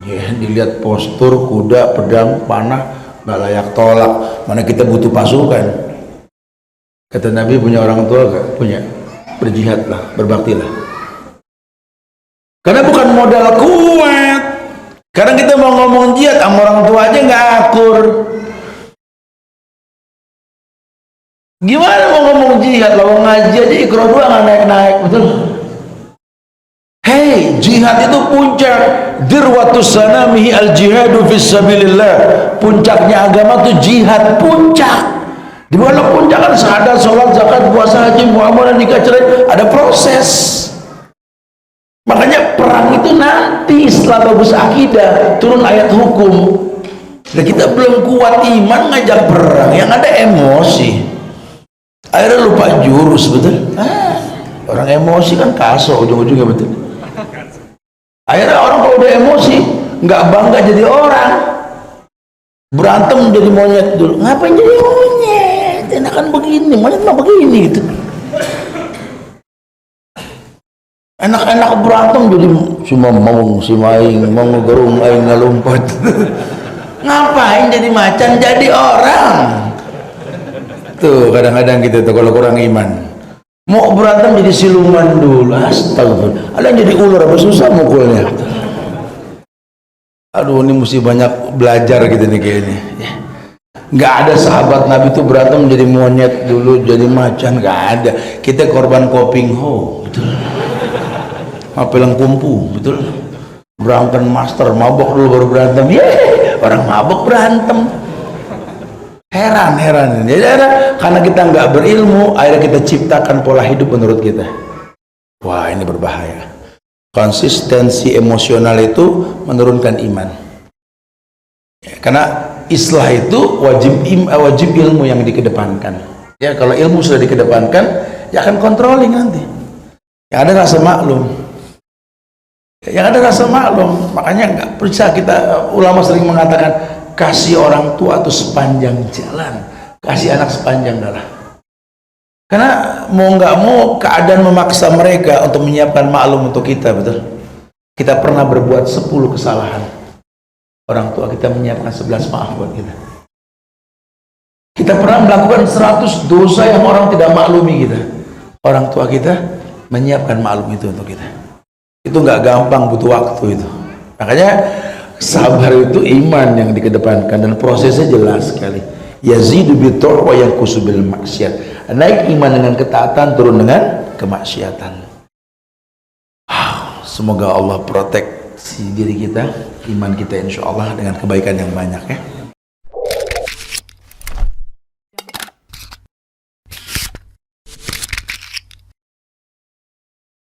Ya, dilihat postur kuda, pedang, panah, nggak layak tolak. Mana kita butuh pasukan. Kata Nabi, punya orang tua gak? Punya. Berjihadlah, berbaktilah. Karena bukan modal kuat. Kadang kita mau ngomong jihad sama orang tua aja nggak akur. Gimana mau ngomong jihad? Kalau ngaji aja ikro 2 nggak naik-naik, betul? Hei, jihad itu puncak. Dirwatus sanamihi al-jihadu fisabilillah. Puncaknya agama itu jihad, puncak. Di mana puncak kan syahadat, sholat, zakat, puasa, haji, muamalah, nikah, cerai, ada proses. Makanya perang itu nanti setelah bagus akidah, turun ayat hukum. Nah, kita belum kuat iman ngajak perang, yang ada emosi. Akhirnya lupa jurus, betul? Orang emosi kan kaso ujung-ujungnya, betul? Akhirnya orang kalau udah emosi nggak bangga jadi orang, berantem jadi monyet dulu. Ngapain jadi monyet? Enakan begini, monyet mah begini gitu. Enak-enak berantem jadi si mamong, si maing, mau ngegerung aing ngelompat. Ngapain jadi macan, jadi orang. Tuh kadang-kadang gitu tuh kalau kurang iman. Mau berantem jadi siluman dulu, astagfirullah. Ada yang jadi ular, apa susah mukulnya. Aduh, ini mesti banyak belajar gitu nih kayaknya. Nggak ada sahabat Nabi itu berantem jadi monyet dulu, jadi macan, nggak ada. Kita korban koping ho, betul. Mapelang kumpu, betul. Berantem master, mabok dulu baru berantem. Orang mabok berantem. Heran. Jadi karena kita nggak berilmu, akhirnya kita ciptakan pola hidup menurut kita. Wah, ini berbahaya. Konsistensi emosional itu menurunkan iman. Ya, karena islah itu wajib ilmu yang dikedepankan. Ya, kalau ilmu sudah dikedepankan, ya akan controlling nanti. Yang ada rasa maklum. Makanya nggak bisa kita, ulama sering mengatakan, kasih orang tua itu sepanjang jalan, kasih anak sepanjang jalan. Karena mau nggak mau keadaan memaksa mereka untuk menyiapkan maklum untuk kita, betul. Kita pernah berbuat 10 kesalahan, orang tua kita menyiapkan 11 maaf buat kita. Kita pernah melakukan 100 dosa yang orang tidak maklumi kita, orang tua kita menyiapkan maklum itu untuk kita. Itu nggak gampang, butuh waktu itu. Makanya sabar itu iman yang dikedepankan dan prosesnya jelas sekali. Yazidu bitur wa yanqusu bil maksiat. Naik iman dengan ketaatan, turun dengan kemaksiatan. Semoga Allah proteksi diri kita, iman kita insya Allah dengan kebaikan yang banyak ya.